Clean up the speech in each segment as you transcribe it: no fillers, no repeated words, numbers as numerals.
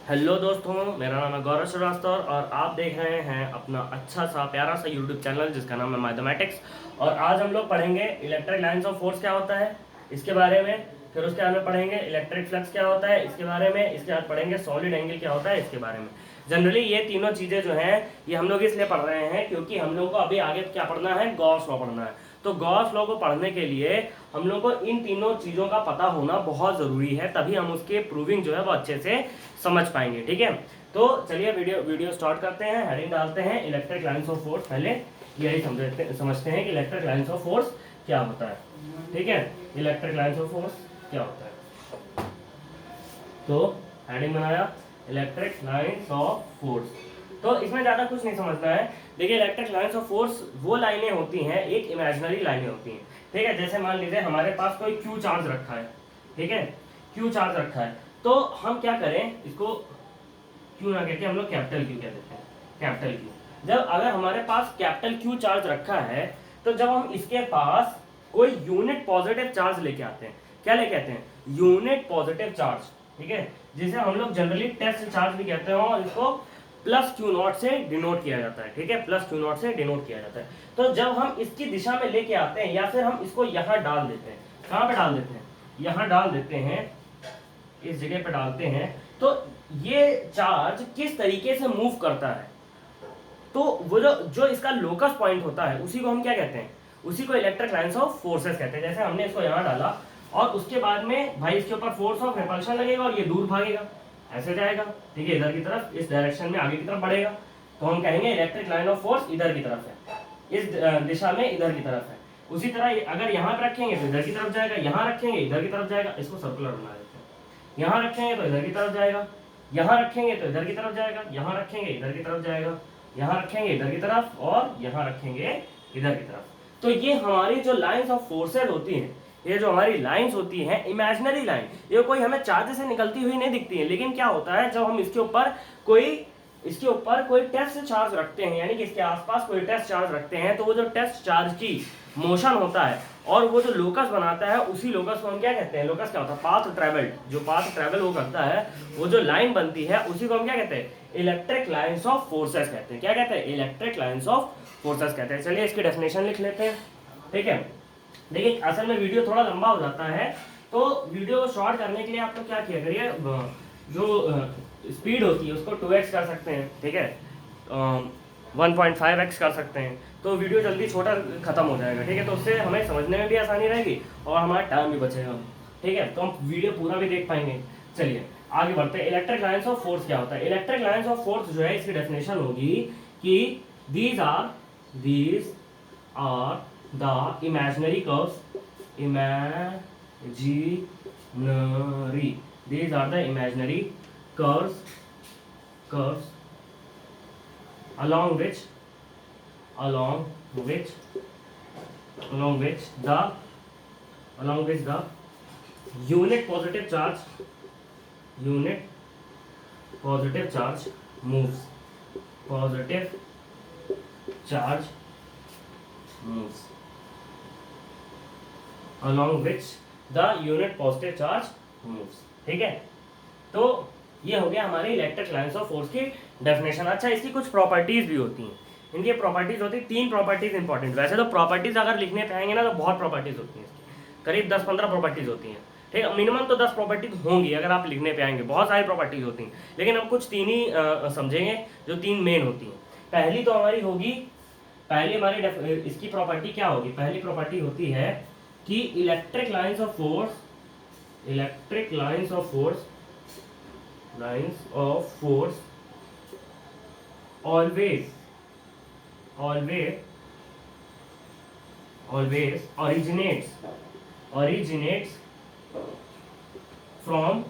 Hello दोस्तों, मेरा नाम है गौरव श्रीवास्तव और आप देख रहे हैं अपना अच्छा सा प्यारा सा यूट्यूब चैनल जिसका नाम है मैथमेटिक्स। और आज हम लोग पढ़ेंगे इलेक्ट्रिक लाइंस ऑफ फोर्स क्या होता है इसके बारे में। फिर उसके बाद में पढ़ेंगे इलेक्ट्रिक फ्लक्स क्या होता है इसके बारे में। इसके बाद पढ़ेंगे सॉलिड एंगल क्या होता है इसके बारे में। जनरली ये तीनों चीज़ें जो हैं ये हम लोग इसलिए पढ़ रहे हैं क्योंकि हम लोग को अभी आगे क्या पढ़ना है, गॉस लॉ पढ़ना है। तो गॉस लॉ को पढ़ने के लिए हम लोग को इन तीनों चीज़ों का पता होना बहुत ज़रूरी है, तभी हम उसके प्रूविंग जो है वो अच्छे से समझ पाएंगे। ठीक है, तो चलिए वीडियो स्टार्ट करते हैं। हेडिंग डालते हैं इलेक्ट्रिक लाइंस ऑफ फोर्स। पहले यही समझते हैं कि इलेक्ट्रिक लाइंस ऑफ फोर्स क्या होता है। ठीक है, इलेक्ट्रिक लाइंस ऑफ फोर्स क्या होता है। तो हेडिंग बनाया इलेक्ट्रिक लाइंस ऑफ फोर्स। तो इसमें ज़्यादा कुछ नहीं समझना है। देखिए, इलेक्ट्रिक लाइंस ऑफ फोर्स वो लाइनें होती हैं, एक इमेजिनरी लाइनें होती हैं। ठीक है, जैसे मान लीजिए हमारे पास कोई क्यू चार्ज रखा है। ठीक है, क्यू चार्ज रखा है तो हम क्या करें, इसको क्यू ना कहते हम लोग कैपिटल क्यू कह देते हैं। कैपिटल क्यू, जब अगर हमारे पास कैपिटल क्यू चार्ज रखा है तो जब हम इसके पास कोई यूनिट पॉजिटिव चार्ज लेके आते हैं, क्या लेके आते हैं, यूनिट पॉजिटिव चार्ज। ठीक है, जिसे हम लोग जनरली टेस्ट चार्ज भी कहते हैं और इसको प्लस क्यू नॉट से डिनोट किया जाता है। ठीक है, प्लस क्यू नॉट से डिनोट किया जाता है। तो जब हम इसकी दिशा में लेके आते हैं या फिर हम इसको यहाँ डाल देते हैं, कहाँ पे डाल देते हैं, यहाँ डाल देते हैं, इस जगह पे डालते हैं, तो ये चार्ज किस तरीके से मूव करता है, तो वो जो इसका लोकस पॉइंट होता है उसी को हम क्या कहते हैं, उसी को इलेक्ट्रिक लाइंस ऑफ फोर्सेस कहते हैं। जैसे हमने इसको यहाँ डाला और उसके बाद में भाई इसके ऊपर फोर्स ऑफ रिपल्शन लगेगा और ये दूर भागेगा, ऐसे जाएगा। ठीक है, इधर की तरफ, इस डायरेक्शन में आगे की तरफ बढ़ेगा, तो हम कहेंगे इलेक्ट्रिक लाइन ऑफ फोर्स इधर की तरफ है, इस दिशा में इधर की तरफ है। उसी तरह अगर यहाँ पे रखेंगे तो इधर की तरफ जाएगा, यहाँ रखेंगे इधर की तरफ जाएगा। इसको सर्कुलर बना देते हैं, यहाँ रखेंगे तो इधर की तरफ जाएगा, यहाँ रखेंगे तो इधर की तरफ जाएगा, यहाँ रखेंगे इधर की तरफ जाएगा, यहाँ रखेंगे इधर की तरफ और यहाँ रखेंगे इधर की तरफ। तो ये हमारी जो लाइंस ऑफ फोर्सेस होती हैं, ये जो हमारी लाइंस होती हैं इमेजिनरी लाइन, ये कोई हमें चार्ज से निकलती हुई नहीं दिखती है। लेकिन क्या होता है, जब हम इसके ऊपर कोई टेस्ट चार्ज रखते हैं, यानी कि इसके आसपास कोई टेस्ट चार्ज रखते हैं, तो वो जो टेस्ट चार्ज की मोशन होता है और वो जो लोकस बनाता है, उसी लोकस को हम क्या कहते हैं, लोकस क्या होता है, पाथ ट्रेवल्ड। जो पाथ ट्रेवल वो करता है, वो जो लाइन बनती है, उसी को हम क्या कहते हैं, इलेक्ट्रिक लाइंस ऑफ फोर्सेस कहते हैं। क्या कहते हैं, इलेक्ट्रिक लाइंस ऑफ फोर्सेस कहते हैं। चलिए इसकी डेफिनेशन लिख लेते हैं। ठीक है, देखिए असल में वीडियो थोड़ा लंबा हो जाता है, तो वीडियो शॉर्ट करने के लिए आप लोग क्या किया करिए, जो स्पीड होती है उसको 2x कर सकते हैं। ठीक है, 1.5x कर सकते हैं, तो वीडियो जल्दी छोटा खत्म हो जाएगा। ठीक है, तो उससे हमें समझने में भी आसानी रहेगी और हमारा टाइम भी बचेगा। ठीक है, तो हम वीडियो पूरा भी देख पाएंगे। चलिए आगे बढ़ते हैं। इलेक्ट्रिक लाइंस ऑफ फोर्स क्या होता है। इलेक्ट्रिक लाइंस ऑफ फोर्स जो है, इसकी डेफिनेशन होगी कि these are the imaginary curves, these are the imaginary curves along which the unit positive charge moves. Along which the unit positive charge moves. ठीक है, तो ये हो गया हमारी इलेक्ट्रिक लाइंस ऑफ फोर्स की डेफिनेशन। अच्छा, इसकी कुछ प्रॉपर्टीज भी होती हैं। इनकी प्रॉपर्टीज होती है, 3 प्रॉपर्टीज इंपॉर्टेंट। वैसे तो प्रॉपर्टीज अगर लिखने पे आएंगे ना तो बहुत प्रॉपर्टीज होती हैं इसकी, करीब 10-15 प्रॉपर्टीज होती हैं। ठीक है, मिनिमम तो 10 प्रॉपर्टीज होंगी अगर आप लिखने पे आएंगे, बहुत सारी प्रॉपर्टीज होती हैं, लेकिन हम कुछ 3 ही समझेंगे जो 3 मेन होती हैं। पहली तो हमारी होगी, पहली हमारी इसकी प्रॉपर्टी क्या होगी, पहली प्रॉपर्टी होती है कि electric lines of force always originates from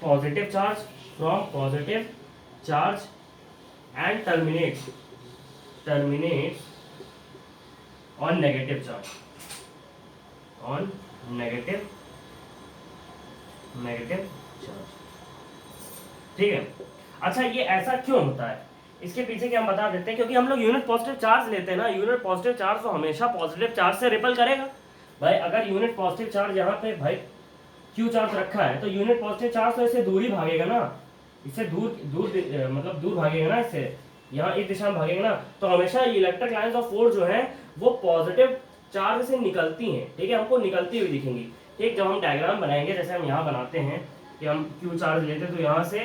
positive charge and terminates on negative charge. ठीक है, अच्छा ये ऐसा क्यों होता है, इसके पीछे क्या हम बता देते हैं। क्योंकि हम लोग यूनिट पॉजिटिव चार्ज लेते हैं ना, यूनिट पॉजिटिव चार्ज तो हमेशा पॉजिटिव चार्ज से रिपल करेगा। भाई अगर यूनिट पॉजिटिव चार्ज यहाँ पे भाई क्यू चार्ज रखा है तो यूनिट पॉजिटिव चार्ज तो इससे दूर ही भागेगा ना, इससे दूर दूर मतलब दूर भागेगा ना, इससे यहाँ इस दिशा में भागेगा ना। तो हमेशा इलेक्ट्रिक लाइंस ऑफ फोर्स जो है वो पॉजिटिव चार्ज से निकलती हैं, ठीक है, हमको निकलती हुई दिखेंगी। ठीक, जब हम डायग्राम बनाएंगे जैसे हम यहाँ बनाते हैं कि हम क्यू चार्ज लेते हैं तो यहाँ से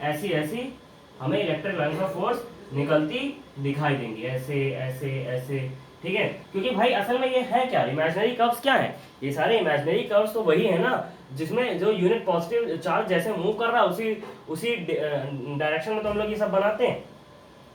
ऐसी ऐसी हमें इलेक्ट्रिक लाइंस ऑफ फोर्स निकलती दिखाई देंगी, ऐसे ऐसे ऐसे, ठीक है। क्योंकि भाई असल में ये है क्या, इमेजिनरी कर्व्स क्या है, ये सारे इमेजिनरी कर्व्स तो वही है ना जिसमें जो यूनिट पॉजिटिव चार्ज जैसे मूव कर रहा है उसी डायरेक्शन में तो हम लोग ये सब बनाते हैं,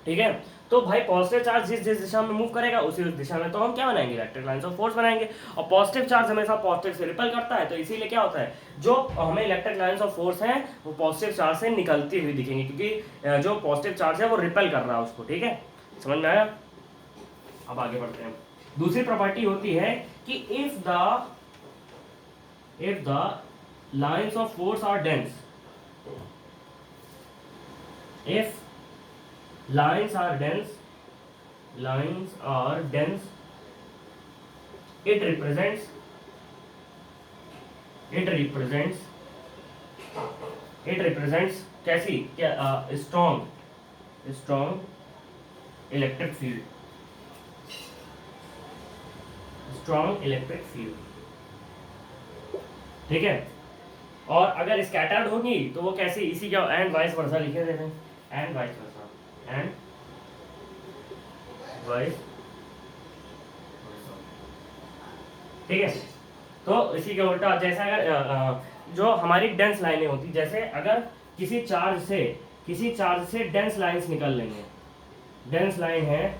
ठीक है। तो भाई पॉजिटिव चार्ज जिस जिस दिशा में मूव करेगा उसी उस दिशा में तो हम क्या बनाएंगे, इलेक्ट्रिक लाइंस ऑफ फोर्स बनाएंगे। और पॉजिटिव चार्ज हमेशा पॉजिटिव से रिपल करता है, तो इसीलिए क्या होता है, जो हमें इलेक्ट्रिक लाइंस ऑफ फोर्स है वो पॉजिटिव चार्ज से निकलती हुई दिखेंगी, क्योंकि जो पॉजिटिव चार्ज है वो रिपल कर रहा है उसको, ठीक है, समझ में आया। अब आगे बढ़ते हैं। दूसरी प्रॉपर्टी होती है कि if the lines of force are dense, if lines are dense, it represents कैसी, क्या, strong इलेक्ट्रिक फील्ड, ठीक है। और अगर स्कैटर्ड होगी तो वो कैसी, इसी का एंड वाइस वर्सा लिखे देते हैं, एंड वाइस ठीक है। तो इसी के उल्टा जैसे अगर जो हमारी डेंस लाइनें होती, जैसे अगर किसी चार्ज से डेंस लाइंस निकल लेंगे, डेंस लाइन है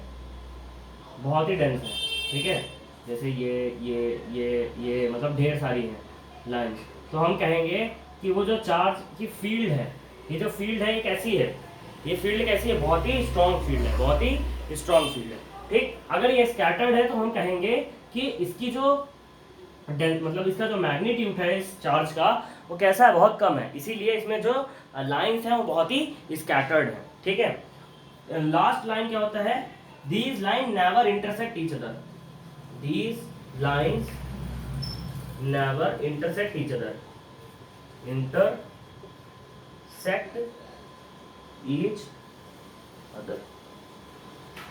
बहुत ही डेंस है, ठीक है, जैसे ये मतलब ढेर सारी है लाइंस, तो हम कहेंगे कि वो जो चार्ज की फील्ड है, ये जो फील्ड है ये कैसी है, ये फील्ड कैसी है, बहुत ही स्ट्रॉन्ग फील्ड है, बहुत ही स्ट्रॉन्ग फील्ड है, ठीक। अगर ये स्कैटर्ड है तो हम कहेंगे कि इसकी जो मतलब इसका जो मैग्नीट्यूड है इस चार्ज का वो कैसा है, बहुत कम है, इसीलिए इसमें जो लाइंस हैं वो बहुत ही स्कैटर्ड है, ठीक है। लास्ट लाइन क्या होता है, these line never intersect each other, these lines never intersect each other, intersect each other,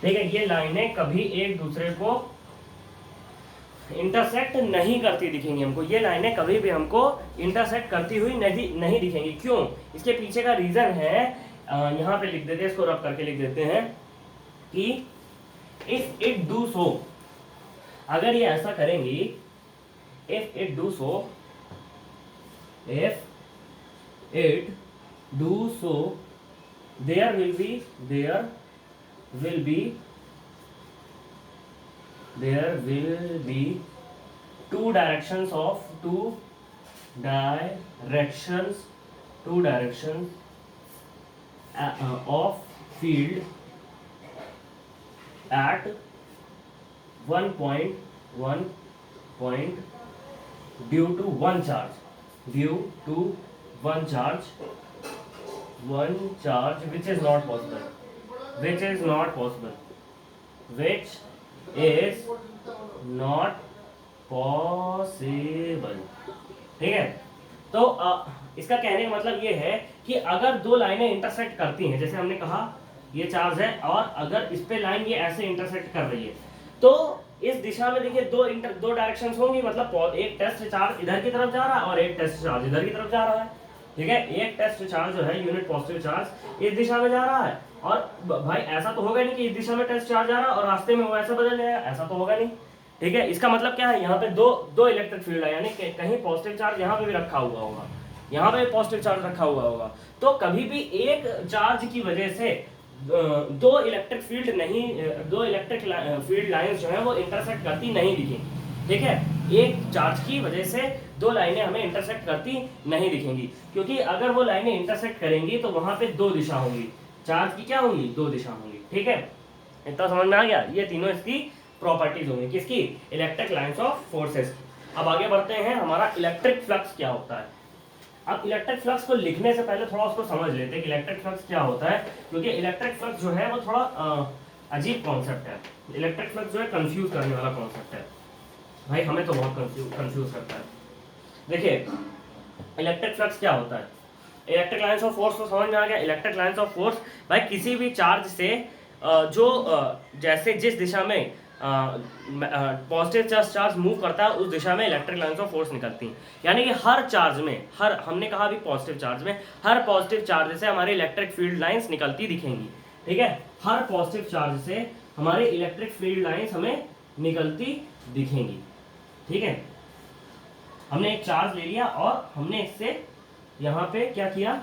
ठीक है। ये लाइनें कभी एक दूसरे को इंटरसेक्ट नहीं करती दिखेंगी हमको, ये लाइनें कभी भी हमको इंटरसेक्ट करती हुई नहीं दिखेंगी। क्यों, इसके पीछे का रीजन है, यहाँ पे लिख देते हैं, इसको रब करके लिख देते हैं कि इफ इट डू सो, अगर ये ऐसा करेंगी, if it do so there will be two directions of field at one point due to one charge which is not possible, ठीक है। तो इसका कहने का मतलब ये है कि अगर दो लाइनें इंटरसेक्ट करती हैं, जैसे हमने कहा ये चार्ज है और अगर इस पे लाइन ये ऐसे इंटरसेक्ट कर रही है, तो इस दिशा में देखिए दो डायरेक्शंस होंगी, मतलब एक टेस्ट चार्ज इधर की तरफ जा रहा है और एक टेस्ट चार्ज इधर की तरफ जा रहा है, ठीक है। एक टेस्ट चार्ज जो है यूनिट पॉजिटिव चार्ज इस दिशा में जा रहा है, और भाई ऐसा तो होगा नहीं कि इस दिशा में टेस्ट चार्ज जा रहा है और रास्ते में वो ऐसा बदल जाएगा, ऐसा तो होगा नहीं, ठीक है। इसका मतलब क्या है, यहाँ पे दो इलेक्ट्रिक फील्ड है, यानी कहीं पॉजिटिव चार्ज यहाँ पे भी रखा हुआ होगा, यहाँ पे पॉजिटिव चार्ज रखा हुआ होगा, तो कभी भी एक चार्ज की वजह से दो इलेक्ट्रिक फील्ड लाइंस जो है वो इंटरसेक्ट करती नहीं दिखेंगी, ठीक है। एक चार्ज की वजह से दो लाइनें हमें इंटरसेक्ट करती नहीं दिखेंगी, क्योंकि अगर वो लाइनें इंटरसेक्ट करेंगी तो वहां पे दो दिशा होंगी, चार्ज की क्या होंगी, दो दिशा होंगी, ठीक है। इतना समझ में आ गया, ये तीनों इसकी प्रॉपर्टीज होंगी, किसकी, इलेक्ट्रिक लाइंस ऑफ फोर्सेस। अब आगे बढ़ते हैं, हमारा इलेक्ट्रिक फ्लक्स क्या होता है। अब इलेक्ट्रिक फ्लक्स को लिखने से पहले थोड़ा उसको समझ लेते हैं कि इलेक्ट्रिक फ्लक्स क्या होता है, क्योंकि इलेक्ट्रिक फ्लक्स जो है वो थोड़ा अजीब कॉन्सेप्ट है। इलेक्ट्रिक फ्लक्स जो है कंफ्यूज करने वाला कॉन्सेप्ट है भाई, हमें तो बहुत कंफ्यूज करता है। देखिए इलेक्ट्रिक फ्लक्स क्या होता है? इलेक्ट्रिक लाइन्स ऑफ फोर्स तो समझ में आ गया। इलेक्ट्रिक लाइन्स ऑफ फोर्स भाई किसी भी चार्ज से जैसे जिस दिशा में पॉजिटिव चार्ज मूव करता है उस दिशा में इलेक्ट्रिक लाइन्स ऑफ फोर्स निकलती हैं। यानी कि हर चार्ज में, हर हमने कहा भी पॉजिटिव चार्ज में, हर पॉजिटिव चार्ज से हमारी इलेक्ट्रिक फील्ड लाइन्स निकलती दिखेंगी। ठीक है, हर पॉजिटिव चार्ज से हमारी इलेक्ट्रिक फील्ड लाइन्स हमें निकलती दिखेंगी। ठीक है, हमने एक चार्ज ले लिया और हमने इससे यहाँ पे क्या किया,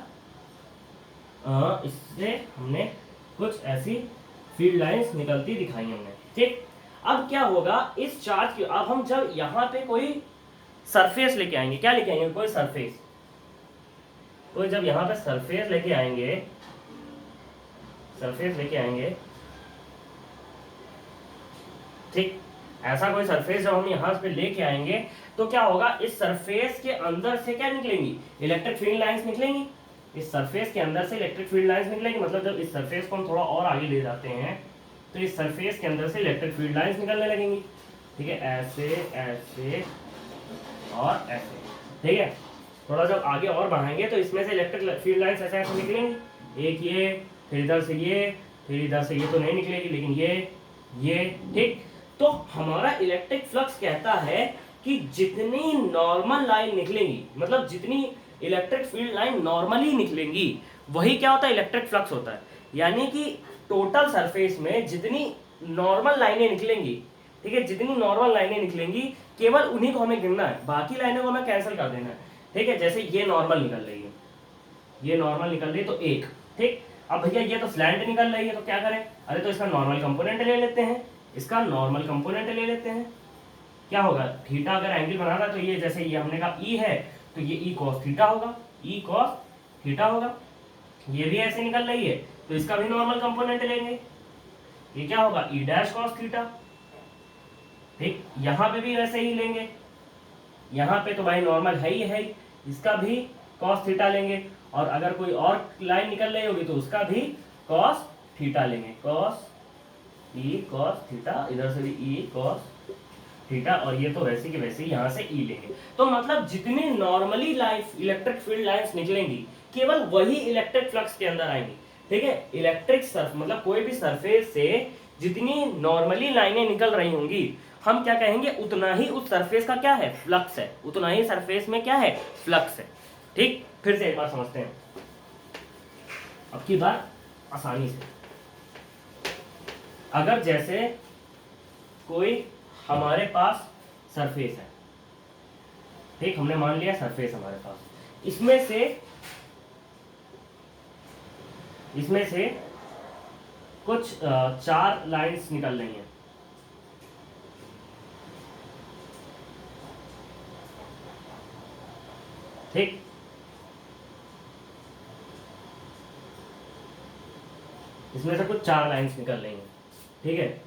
इससे हमने कुछ ऐसी फील्ड लाइंस निकलती दिखाई हमने। ठीक, अब क्या होगा इस चार्ज की, अब हम जब यहाँ पे कोई सरफेस लेके आएंगे, क्या लेके आएंगे, कोई सरफेस, कोई जब यहाँ पे सरफेस लेके आएंगे, सरफेस लेके आएंगे, ठीक, ऐसा कोई सरफेस जब हम यहाँ पे लेके आएंगे तो क्या होगा, इस सरफेस के अंदर से क्या निकलेंगी, इलेक्ट्रिक फील्ड लाइंस निकलेंगी। इस सरफेस के अंदर से इलेक्ट्रिक फील्ड लाइंस निकलेंगी, मतलब जब इस सरफेस को हम थोड़ा और आगे ले जाते हैं तो इस सरफेस के अंदर से इलेक्ट्रिक फील्ड लाइंस निकलने लगेंगी। ठीक है, ऐसे ऐसे और ऐसे। ठीक है, थोड़ा जब आगे और बढ़ाएंगे तो इसमें से इलेक्ट्रिक फील्ड लाइंस ऐसे ऐसे निकलेंगी, एक ये, फिर इधर से ये, फिर इधर से ये तो नहीं निकलेगी, लेकिन ये। ठीक, तो हमारा इलेक्ट्रिक फ्लक्स कहता है कि जितनी नॉर्मल लाइन निकलेंगी, मतलब जितनी इलेक्ट्रिक फील्ड लाइन नॉर्मली निकलेंगी, वही क्या होता है, इलेक्ट्रिक फ्लक्स होता है। यानी कि टोटल सरफेस में जितनी नॉर्मल लाइनें निकलेंगी, ठीक है, जितनी नॉर्मल लाइनें निकलेंगी केवल उन्हीं को हमें गिनना है, बाकी लाइनों को हमें कैंसिल कर देना है। ठीक है, जैसे ये नॉर्मल निकल रही है, ये नॉर्मल निकल रही है तो एक, ठीक, अब भैया ये तो स्लैंट निकल रही है तो क्या करें, अरे तो इसका नॉर्मल कंपोनेंट ले लेते हैं, इसका नॉर्मल कंपोनेंट ले लेते हैं। क्या होगा, थीटा अगर एंगल बना था तो ये जैसे ये हमने कहा ई है तो ये ई कॉस थीटा होगा, ई कॉस थीटा होगा। ये भी ऐसे निकल रही है तो इसका भी नॉर्मल कंपोनेंट लेंगे, ये क्या होगा, ई डैश कॉस थीटा। ठीक, यहाँ पे भी वैसे ही लेंगे, यहाँ पे तो भाई नॉर्मल है ही है, इसका भी कॉस थीटा लेंगे, और अगर कोई और लाइन निकल रही होगी तो उसका भी कॉस थीटा लेंगे, कॉस ई कॉस थीटा, इधर से भी ई कॉस थीटा, और ये तो वैसे की वैसे यहाँ से ई लेंगे। तो मतलब जितनी normally life electric field lines निकलेंगी केवल वही इलेक्ट्रिक फ्लक्स के अंदर आएंगी। ठीक है, इलेक्ट्रिक सर्फ मतलब कोई भी सरफेस से जितनी नॉर्मली लाइनें निकल रही होंगी हम क्या कहेंगे, उतना ही उस सरफेस का क्या है, फ्लक्स है, उतना ही सरफेस में क्या है, फ्लक्स है। ठीक, फिर से एक बार समझते हैं, अब की बात आसानी से। अगर जैसे कोई हमारे पास सरफेस है, ठीक, हमने मान लिया सरफेस हमारे पास, इसमें से कुछ चार लाइंस निकल रही हैं। ठीक, इसमें से कुछ चार लाइंस निकल रही हैं। ठीक है,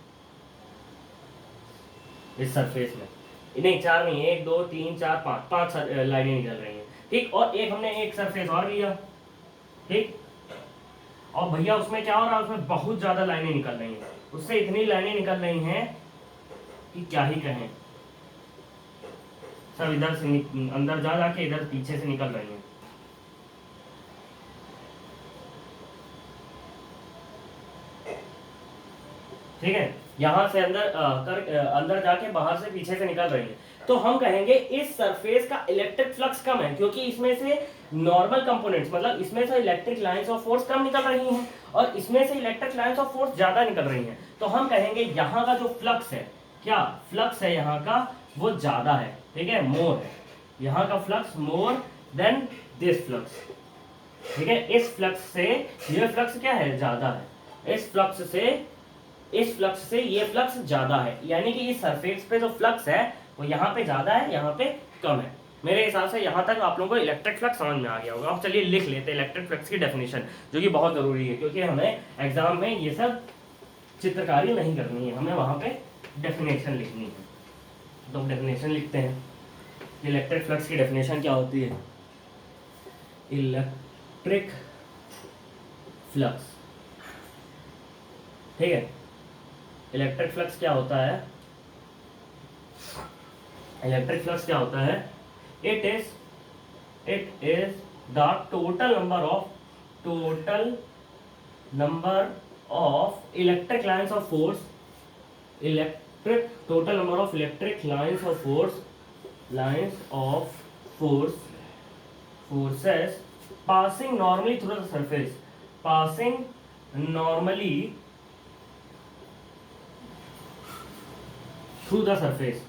इस सरफेस में नहीं, चार नहीं, एक दो तीन चार पांच लाइनें निकल रही हैं। ठीक, और एक हमने एक सरफेस और लिया, ठीक, और भैया उसमें क्या हो रहा है, उसमें बहुत ज्यादा लाइनें निकल रही हैं, उससे इतनी लाइनें निकल रही हैं कि क्या ही कहें, सब इधर से अंदर जा जाके इधर पीछे से निकल रही हैं। ठीक है, यहां से अंदर जाके बाहर से पीछे से निकल रही है, तो हम कहेंगे इस सरफेस का इलेक्ट्रिक फ्लक्स कम है, क्योंकि इसमें से नॉर्मल कंपोनेंट्स मतलब इसमें से इलेक्ट्रिक लाइंस ऑफ फोर्स कम निकल रही हैं और इसमें से इलेक्ट्रिक लाइंस ऑफ फोर्स ज्यादा निकल रही हैं। तो हम कहेंगे यहाँ का जो फ्लक्स है, क्या फ्लक्स है यहाँ का, वो ज्यादा है। ठीक है, मोर है, यहाँ का flux more than this flux. ठीक है, इस फ्लक्स से ये फ्लक्स क्या है, ज्यादा है, इस फ्लक्स से ये फ्लक्स ज्यादा है, यानी कि इस सरफेस पे जो फ्लक्स है वो यहाँ पे ज्यादा है, यहाँ पे कम है। मेरे हिसाब से यहाँ तक आप लोगों को इलेक्ट्रिक फ्लक्स समझ में आ गया होगा। अब चलिए लिख लेते हैं इलेक्ट्रिक फ्लक्स की डेफिनेशन, जो कि बहुत जरूरी है, क्योंकि हमें एग्जाम में ये सब चित्रकारी नहीं करनी है, हमें वहाँ पे डेफिनेशन लिखनी है। तो डेफिनेशन लिखते हैं, इलेक्ट्रिक फ्लक्स की डेफिनेशन क्या होती है, इलेक्ट्रिक फ्लक्स। ठीक है, इलेक्ट्रिक फ्लक्स क्या होता है, इलेक्ट्रिक फ्लक्स क्या होता है, it is it is the total number of electric lines of force, total number of electric lines of forces passing normally through the surface, passing normally through the surface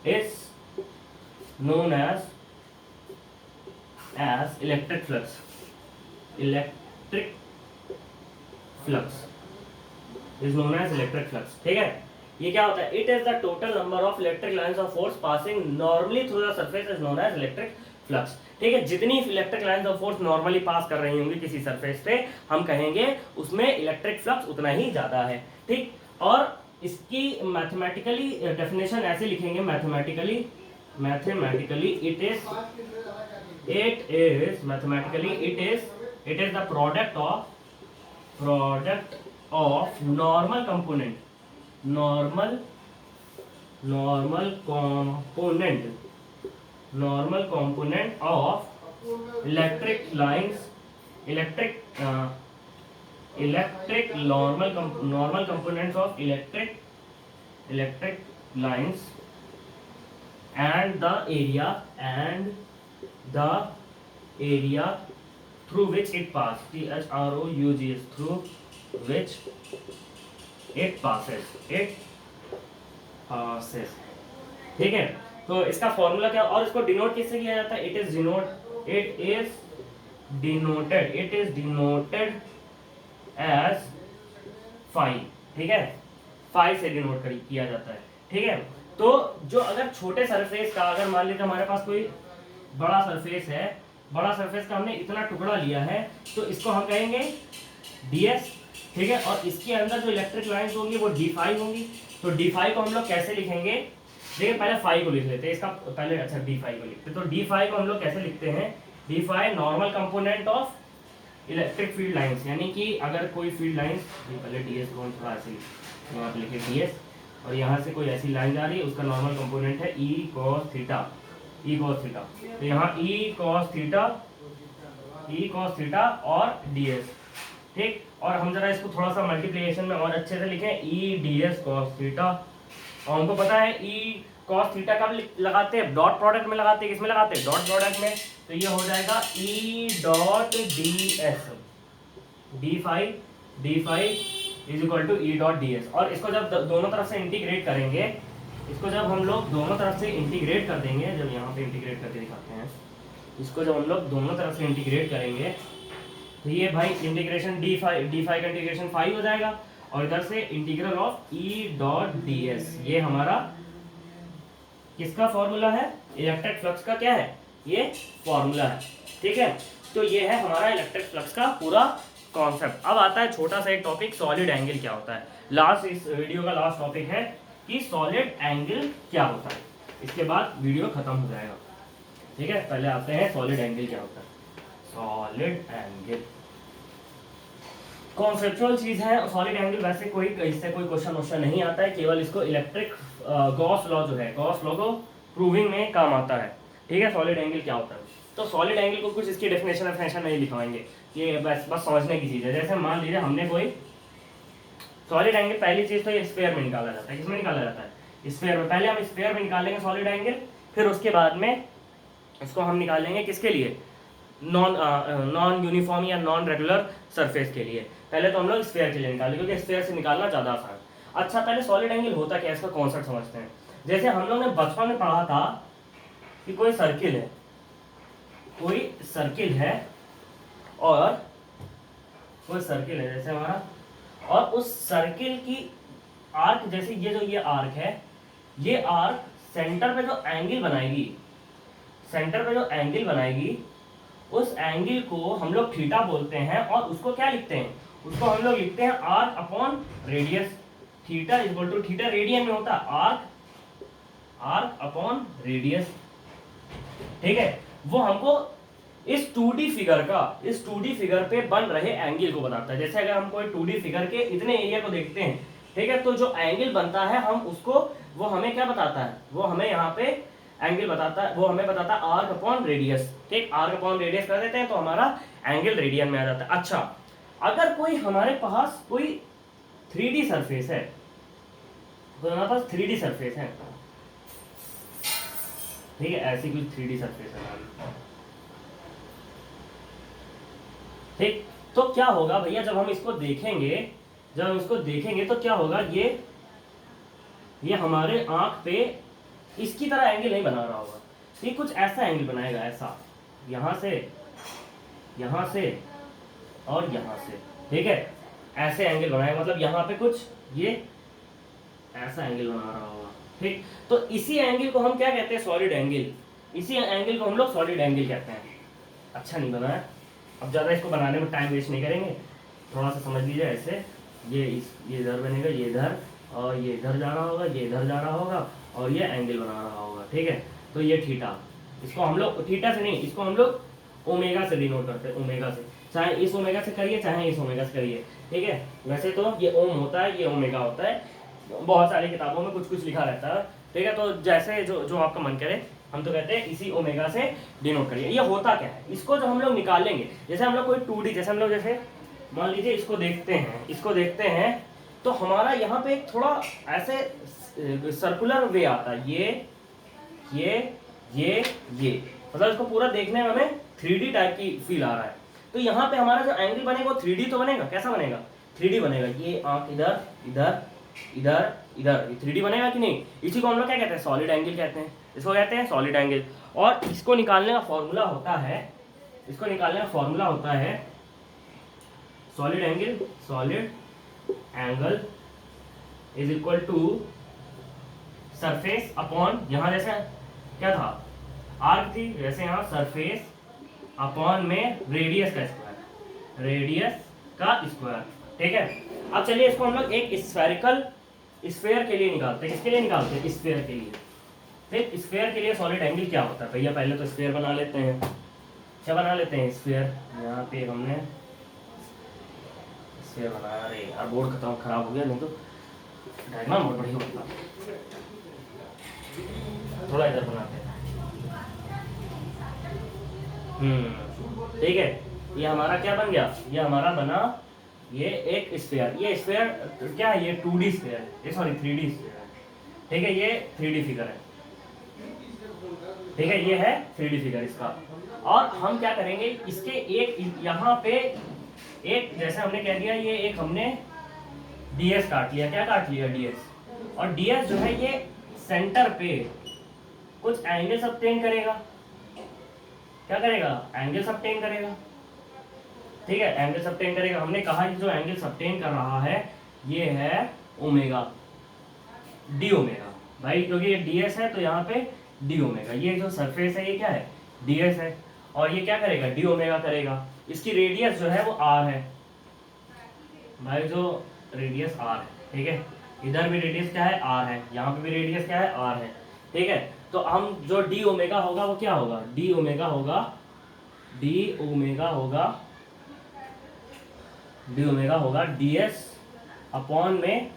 is known as electric flux. Is known as electric flux. ठीक है, ये क्या होता है? It is the total number of electric lines of force passing normally through the surface is known as electric flux. ठीक है, जितनी electric lines of force normally pass कर रही होंगी किसी सरफेस पे, हम कहेंगे उसमें इलेक्ट्रिक फ्लक्स उतना ही ज्यादा है। ठीक, और इसकी मैथमेटिकली डेफिनेशन ऐसे लिखेंगे, mathematically it is the product of normal component of electric lines, normal components of electric lines and the area through which it passes, through which it passes। ठीक है, तो इसका फॉर्मूला क्या, और इसको डिनोट किससे किया जाता है? It is denoted as phi. ठीक है, फाई से डिनोट किया जाता है। ठीक है, तो जो अगर छोटे सरफेस का, अगर मान लीजिए हमारे पास कोई बड़ा सरफेस है, बड़ा सरफेस का हमने इतना टुकड़ा लिया है, तो इसको हम कहेंगे ds। ठीक है, और इसके अंदर जो इलेक्ट्रिक लाइंस होंगी वो d5 होंगी। तो d5 को हम लोग कैसे लिखेंगे? देखिए, पहले फाई को लिख लेते हैं, इसका पहले अच्छा d5 को लिखते हैं। तो d5 को हम लोग कैसे लिखते हैं? d5 normal component of electric field lines, यानी कि अगर कोई फील्ड लाइंस, पहले ds को थोड़ा ऐसे यहाँ पे लिखे ds, और यहाँ से कोई ऐसी लाइन जा रही है, उसका नॉर्मल कंपोनेंट है e cos थीटा। तो यहाँ e cos थीटा और ds। ठीक, और हम जरा इसको थोड़ा सा मल्टीप्लिकेशन में और अच्छे से लिखें, e ds cos थीटा। और हमको पता है e cos थीटा कब लगाते हैं? डॉट प्रोडक्ट में लगाते हैं। किसमें लगाते हैं? डॉट प्रोडक्ट में। तो ये हो जाएगा e dot ds, d5 is equal to e dot ds। और इसको जब दोनों तरफ से इंटीग्रेट करेंगे, इसको जब हम लोग दोनों तरफ से इंटीग्रेट कर देंगे, जब यहाँ पे इंटीग्रेट करके दिखाते हैं, इसको जब हम लोग दोनों तरफ से इंटीग्रेट करेंगे, तो ये भाई इंटीग्रेशन d5 का इंटीग्रेशन 5 हो जाएगा, और इधर से integral of e dot ds। ये हमारा किसका फॉर्मूला है? इलेक्ट्रिक फ्लक्स का क्या है? ये फॉर्मूला है। ठीक है, तो ये है हमारा इलेक्ट्रिक फ्लक्स का पूरा कॉन्सेप्ट। अब आता है छोटा सा एक टॉपिक, सॉलिड एंगल क्या होता है। लास्ट, इस वीडियो का लास्ट टॉपिक है कि सॉलिड एंगल क्या होता है। इसके बाद वीडियो खत्म हो जाएगा। ठीक है, पहले आते हैं सॉलिड एंगल क्या होता है। सॉलिड एंगल कॉन्सेप्चुअल चीज है। सॉलिड एंगल वैसे कोई इससे कोई क्वेश्चन नहीं आता है, केवल इसको इलेक्ट्रिक गॉस लॉ जो है, गॉस लॉ को प्रूविंग में काम आता है। ठीक है, सॉलिड एंगल क्या होता है। तो सॉलिड एंगल को कुछ इसकी डेफिनेशन नहीं लिखवाएंगे, ये बस समझने की चीज है। जैसे मान लीजिए हमने कोई सॉलिड एंगल, पहली चीज तो ये स्फीयर में निकाला जाता है। किसमें निकाला जाता है? स्फीयर में। पहले हम स्फीयर में निकालेंगे सॉलिड एंगल, फिर उसके बाद में इसको हम निकालेंगे किसके लिए? नॉन यूनिफॉर्म या नॉन रेगुलर सरफेस के लिए। पहले तो हम लोग स्फीयर के लिए निकालेंगे, क्योंकि स्फीयर से निकालना ज़्यादा आसान। अच्छा, पहले सॉलिड एंगल होता क्या है, इसका कॉन्सेप्ट समझते हैं। जैसे हम लोग ने बचपन में पढ़ा था कि कोई सर्किल है और जैसे हमारा, और उस सर्किल की आर्क, जैसे ये आर्क है, ये आर्क सेंटर पे जो एंगल बनाएगी, उस एंगल को हम लोग थीटा बोलते हैं। और उसको क्या लिखते हैं? उसको हम लोग लिखते हैं arc upon radius. Theta equal to, theta radian में होता है, आर्क अपॉन रेडियस। ठीक है, वो हमको इस 2D फिगर पे बन रहे एंगल को बताता है। जैसे अगर हम कोई 2D फिगर के इतने एरिया को देखते हैं, ठीक है। तो जो एंगल बनता है हम उसको, वो हमें क्या बताता है, वो हमें यहाँ पे एंगल बताता है, वो हमें बताता है आर्क अपॉन रेडियस। ठीक, आर्क अपॉन रेडियस कर देते हैं तो हमारा एंगल रेडियन में आ जाता है। अच्छा, अगर कोई हमारे पास कोई 3D सरफेस है, तो हमारे पास 3D सरफेस है, ठीक है, ऐसी कुछ 3D सरफेस है हमारी, ठीक। तो क्या होगा भैया, जब हम इसको देखेंगे, जब हम इसको देखेंगे तो क्या होगा, ये हमारे आंख पे इसकी तरह एंगल नहीं बना रहा होगा, ये कुछ ऐसा एंगल बनाएगा, ऐसा, यहां से, यहां से और यहां से, ठीक है, ऐसे एंगल बनाएगा, मतलब यहां पे कुछ ये ऐसा एंगल बना रहा होगा, ठीक। तो इसी एंगल को हम क्या कहते हैं, सॉलिड एंगल। इसी एंगल को हम लोग सॉलिड एंगल कहते हैं। अच्छा नहीं बना है, अब ज़्यादा इसको बनाने में टाइम वेस्ट नहीं करेंगे, थोड़ा सा समझ लीजिए ऐसे, ये इधर बनेगा, ये इधर, और ये इधर जा रहा होगा, ये इधर जा रहा होगा, और ये एंगल बना रहा होगा, ठीक है। तो ये थीटा, इसको हम लोग थीटा से नहीं, इसको हम लोग ओमेगा से डिनोट करते हैं, ओमेगा से, चाहे इस ओमेगा से करिए चाहे इस ओमेगा से करिए, ठीक है। वैसे तो ये ओम होता है, ये ओमेगा होता है, बहुत सारी किताबों में कुछ कुछ लिखा रहता है, ठीक है। तो जैसे जो आपका मन करे, हम तो कहते हैं इसी ओमेगा से डिनोट करिए। ये होता क्या है, इसको जो हम लोग निकालेंगे, जैसे हम लोग कोई 2D, जैसे हम लोग जैसे मान लीजिए इसको देखते हैं, तो हमारा यहाँ पे एक थोड़ा ऐसे सर्कुलर वे आता है, ये मतलब इसको पूरा देखने में हमें 3D टाइप की फील आ रहा है। तो यहाँ पे हमारा जो एंगल बनेगा वो 3D तो बनेगा, कैसा बनेगा, 3D बनेगा, ये आंख इधर इधर इधर इधर, 3D बनेगा कि नहीं। इसी को हम लोग क्या कहते हैं, सॉलिड एंगल कहते हैं, इसको कहते हैं सॉलिड एंगल। और इसको निकालने का फॉर्मूला होता है, इसको निकालने का फॉर्मूला होता है solid angle is equal to surface upon, यहाँ जैसे क्या था, आर्क थी, जैसे यहाँ सरफेस अपॉन में रेडियस का स्क्वायर, ठीक है। अब चलिए इसको हम लोग एक स्फेयर के लिए निकालते हैं, किसके लिए निकालते हैं, स्फेयर के लिए। फिर स्फेयर के लिए सॉलिड एंगल क्या होता है भैया, पहले तो स्फेयर बना लेते हैं, क्या बना लेते हैं, स्फेयर। यहाँ पे हमने स्फेयर बनाया, अरे यार बोर्ड खराब हो गया, नहीं तो डायग्राम बहुत बढ़िया होता, थोड़ा इधर बनाते हैं, ठीक है। ये हमारा क्या बन गया, ये हमारा बना ये एक स्फेयर। ये स्फेयर क्या है, ये 2D स्फेयर है, ये सॉरी 3D स्फेयर है, ठीक है, ये 3D फिगर है, ठीक है, ये है 3D फिगर इसका। और हम क्या करेंगे, इसके एक यहाँ पे एक, जैसे हमने कह दिया, ये एक हमने ds काट लिया, क्या काट लिया, ds। और ds जो है ये सेंटर पे कुछ एंगल सबटेन करेगा, क्या करेगा, एंगल सबटेन करेगा, ठीक है, एंगल सबटेन करेगा। हमने कहा कि जो एंगल सबटेन कर रहा है ये है ओमेगा, डी ओमेगा भाई, क्योंकि ये ds है तो यहाँ पे डी ओमेगा, ये जो सरफेस है ये क्या है, ds है, और ये क्या करेगा, डी ओमेगा करेगा। इसकी रेडियस जो है वो r है भाई, जो रेडियस r है, ठीक है, इधर भी रेडियस क्या है, r है, यहाँ पे भी रेडियस क्या है, r है, ठीक है। तो हम जो डी ओमेगा होगा वो क्या होगा, डी ओमेगा होगा ds अपॉन में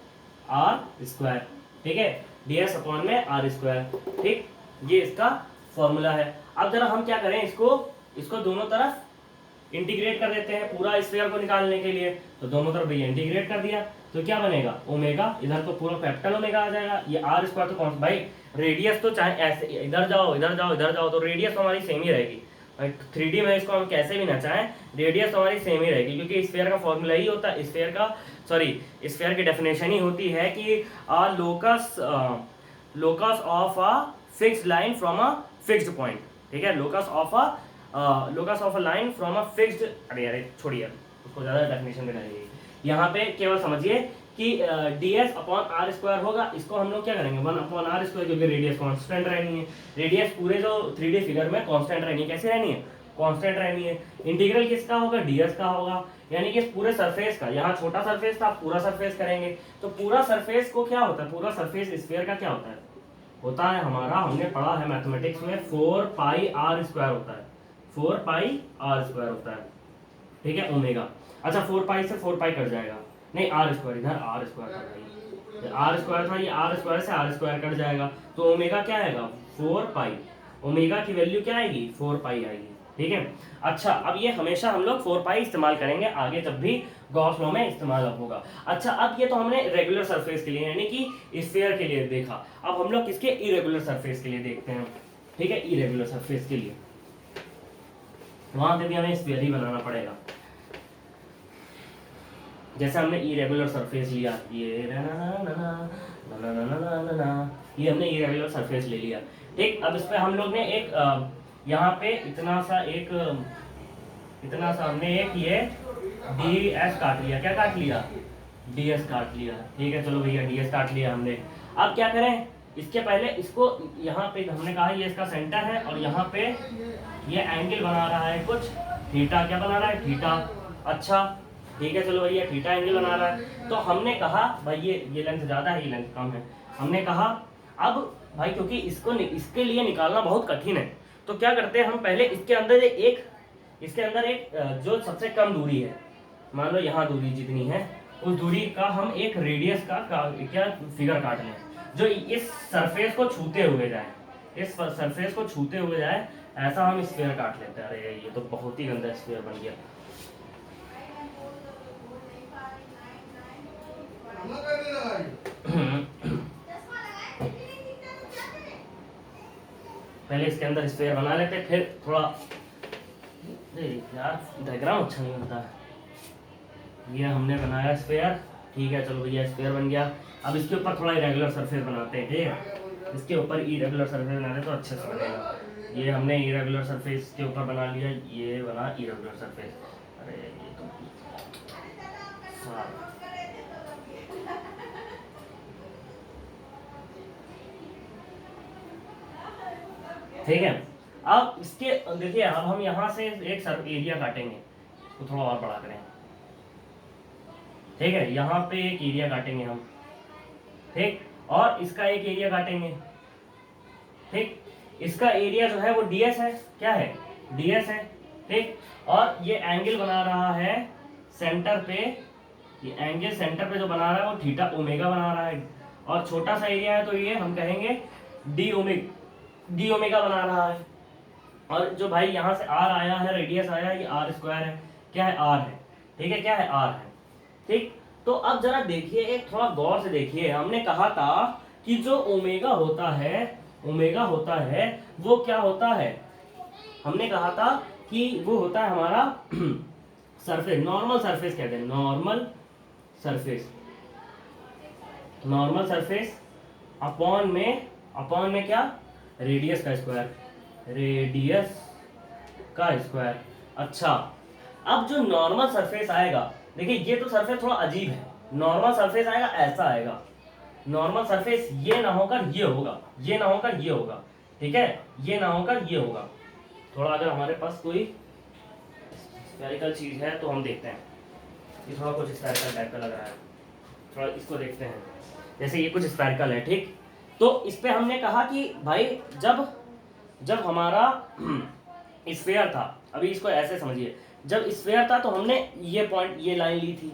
r स्क्वायर, ठीक है, ds अपॉन में r स्क्वायर, ठीक। ये इसका फॉर्मूला है। अब जरा हम क्या करें, इसको दोनों तरफ इंटीग्रेट कर देते हैं पूरा स्फीयर को निकालने के लिए। तो दोनों तरफ भैया इंटीग्रेट कर दिया तो क्या बनेगा, ओमेगा, इधर तो पूरा कैपिटल ओमेगा आ जाएगा, ये r स्क्वायर तो कौन भाई, रेडियस तो चाहे ऐसे इधर जाओ तो रेडियस तो हमारी सेम ही रहेगी। 3D में इसको हम कैसे भी ना चाहें, रेडियस तो हमारी सेम ही रहेगी, क्योंकि स्फीयर का फॉर्मूला ही होता है, स्फीयर की डेफिनेशन ही होती है कि locus of a fixed line from a fixed point, ठीक है, locus of a line from a fixed, अरे छोड़िए उसको ज़्यादा डेफिनेशन में रहेगी, यहाँ पे केवल समझिए कि ds अपॉन r स्क्वायर होगा, इसको हम लोग क्या करेंगे 1 अपॉन r स्क्वायर, क्योंकि रेडियस कांस्टेंट रहनी है, रेडियस पूरे जो 3D फिगर में कांस्टेंट रहनी है, कैसे रहनी है, कांस्टेंट रहनी है। इंटीग्रल किसका होगा, ds का होगा, यानी कि पूरे सरफेस का, यहाँ छोटा सरफेस था, पूरा सरफेस करेंगे तो पूरा सरफेस को क्या होता है, पूरा सरफेस स्फीयर का क्या होता है हमारा, हमने पढ़ा है मैथमेटिक्स में 4 पाई r स्क्वायर होता है, 4 पाई r स्क्वायर होता है, ठीक है, ओमेगा। अच्छा 4 पाई से 4 पाई कट जाएगा, नहीं r स्क्वायर, इधर r स्क्वायर कर देंगे, आर स्क्वायर था, ये आर स्क्वायर से आर स्क्वायर कट जाएगा, तो ओमेगा क्या आएगा 4 पाई। ओमेगा की वैल्यू क्या आएगी 4 पाई आएगी। ठीक है, अच्छा अब ये हमेशा हम लोग 4 पाई इस्तेमाल करेंगे आगे जब भी गॉस लॉ में इस्तेमाल होगा। अच्छा अब ये तो हमने रेगुलर सरफेस के लिए यानी कि स्फीयर के लिए देखा, अब हम लोग किसके इरेगुलर सरफेस के लिए देखते हैं। ठीक है, इरेगुलर सरफेस के लिए वहां पे भी हमें स्फीयर ही बनाना पड़ेगा। जैसे हमने इरेगुलर सरफेस लिया, ये ना ना ना ना ना ना ना ना ना ना, ये हमने इरेगुलर सरफेस ले लिया। ठीक, अब इस पे हम लोग ने एक यहाँ पे इतना सा हमने एक ये डी एस काट लिया। क्या काट लिया? डी एस काट लिया। ठीक है, चलो भैया डी एस काट लिया हमने। अब क्या करें, इसके पहले इसको यहाँ पे हमने कहा ये इसका सेंटर है और यहाँ पे ये एंगल बना रहा है कुछ थीटा। क्या बना रहा है? थीटा। अच्छा ठीक है, चलो भैया थीटा एंगल बना रहा है। तो हमने कहा भाई ये लेंथ ज़्यादा है, ये लेंथ कम है। हमने कहा अब भाई क्योंकि इसके लिए निकालना बहुत कठिन है, तो क्या करते हैं हम पहले इसके अंदर एक जो सबसे कम दूरी है, मान लो यहाँ दूरी जितनी है, उस दूरी का हम एक रेडियस का क्या फिगर काट लें जो इस सरफेस को छूते हुए जाए, ऐसा हम स्फीयर काट लेते हैं। अरे ये तो बहुत ही गंदा स्फीयर बन गया। पहले इसके अंदर स्फीयर बना लेते, फिर थोड़ा यार डायग्राम अच्छा नहीं बनता है। ये हमने बनाया स्फीयर। ठीक है, चलो भैया स्फीयर बन गया। अब इसके ऊपर थोड़ा इरेगुलर सरफेस बनाते हैं। ठीक है, इसके ऊपर इरेगुलर सरफेस बनाते तो अच्छे से बनेगा। ये हमने इरेगुलर सरफेस के ऊपर बना लिया, ये बना इरेगुलर सरफेस। अरे ये तो ठीक है। अब इसके देखिए, अब हम यहाँ से एक एरिया काटेंगे, तो थोड़ा और बड़ा करें। ठीक है, यहाँ पे एक एरिया काटेंगे हम। ठीक, और इसका एक एरिया काटेंगे। ठीक, इसका एरिया जो है वो ds है। क्या है? ds है। ठीक, और ये एंगल बना रहा है सेंटर पे, ये एंगल सेंटर पे जो बना रहा है वो थीटा ओमेगा बना रहा है, और छोटा सा एरिया है तो ये हम कहेंगे डी ओमेगा बना रहा है। और जो भाई यहाँ से r आया है, रेडियस आया है, ये आर स्क्वायर है। क्या है? r है। ठीक है, क्या है? r है। ठीक, तो अब जरा देखिए, एक थोड़ा गौर से देखिए। हमने कहा था कि जो ओमेगा होता है वो क्या होता है? हमने कहा था कि वो होता है हमारा सरफेस, नॉर्मल सरफेस कहते हैं, नॉर्मल सरफेस अपॉन में क्या? रेडियस का स्क्वायर। अच्छा, अब जो नॉर्मल सरफेस आएगा, देखिए ये तो सरफेस थोड़ा अजीब है। नॉर्मल सरफेस आएगा, ऐसा आएगा। नॉर्मल सरफेस ये ना होकर ये होगा, ये ना होकर ये होगा। ठीक है, ये ना होकर ये होगा। थोड़ा अगर हमारे पास कोई स्फेरिकल चीज है तो हम देखते हैं। ये थोड़ा कुछ स्फेरिकल टाइप का लग रहा है, थोड़ा इसको देखते हैं। जैसे ये कुछ स्फेरिकल है। ठीक, तो इस पे हमने कहा कि भाई जब हमारा स्फेयर था, अभी इसको ऐसे समझिए, जब स्फेयर था तो हमने ये पॉइंट, ये लाइन ली थी,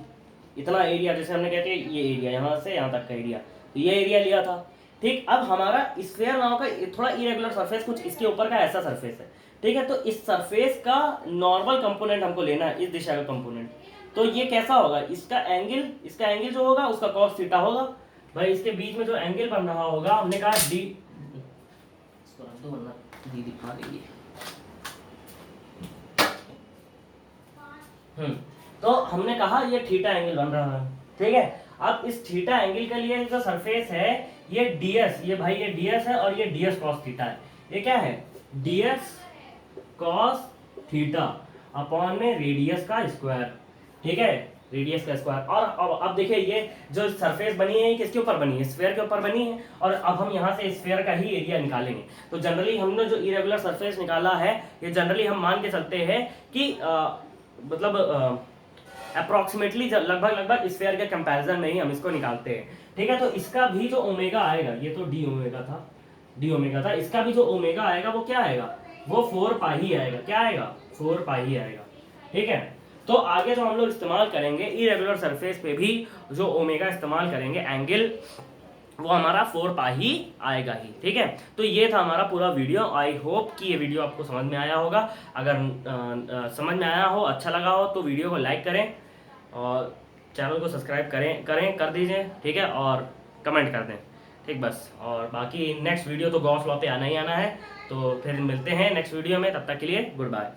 इतना एरिया, जैसे हमने कहते हैं ये एरिया, यहाँ से यहाँ तक का एरिया, तो ये एरिया लिया था। ठीक, अब हमारा स्फेयर नाम का थोड़ा इरेगुलर सरफेस कुछ इसके ऊपर का ऐसा सरफेस है। ठीक है, तो इस सरफेस का नॉर्मल कंपोनेंट हमको लेना है, इस दिशा का कंपोनेंट। तो ये कैसा होगा? इसका एंगल जो होगा उसका कॉस थीटा होगा। भाई इसके बीच में जो एंगल बन रहा होगा, हमने कहा डी, इसको रख दो वरना डी दिखा देंगे। तो हमने कहा ये थीटा एंगल बन रहा है। ठीक है, अब इस थीटा एंगल के लिए जो सरफेस है ये ds, ये भाई ये ds है और ये ds cos थीटा है। ये क्या है? ds cos थीटा अपॉन में रेडियस का स्क्वायर। ठीक है, रेडियस का स्क्वायर। और अब देखिए ये जो सरफेस बनी है ये किसके ऊपर बनी है? स्फीयर के ऊपर बनी है। और अब हम यहाँ से स्फीयर का ही एरिया निकालेंगे। तो जनरली हमने जो इरेगुलर सरफेस निकाला है, ये जनरली हम मान के चलते हैं कि मतलब अप्रोक्सीमेटली लगभग स्फीयर के कंपैरिजन में ही हम इसको निकालते हैं। ठीक है, तो इसका भी जो ओमेगा आएगा, ये तो डी ओमेगा था, इसका भी जो ओमेगा आएगा वो क्या आएगा? वो 4 पाई ही आएगा। क्या आएगा? 4 पाई ही आएगा। ठीक है, तो आगे जो हम लोग इस्तेमाल करेंगे इरेगुलर सरफेस पे भी जो ओमेगा इस्तेमाल करेंगे एंगल, वो हमारा 4 पा ही आएगा ही। ठीक है, तो ये था हमारा पूरा वीडियो। आई होप कि ये वीडियो आपको समझ में आया होगा। अगर समझ में आया हो, अच्छा लगा हो, तो वीडियो को लाइक करें और चैनल को सब्सक्राइब कर दीजिए। ठीक है, और कमेंट कर दें। ठीक, बस। और बाकी नेक्स्ट वीडियो तो गॉस लॉ पे आना ही आना है। तो फिर मिलते हैं नेक्स्ट वीडियो में, तब तक के लिए गुड बाय।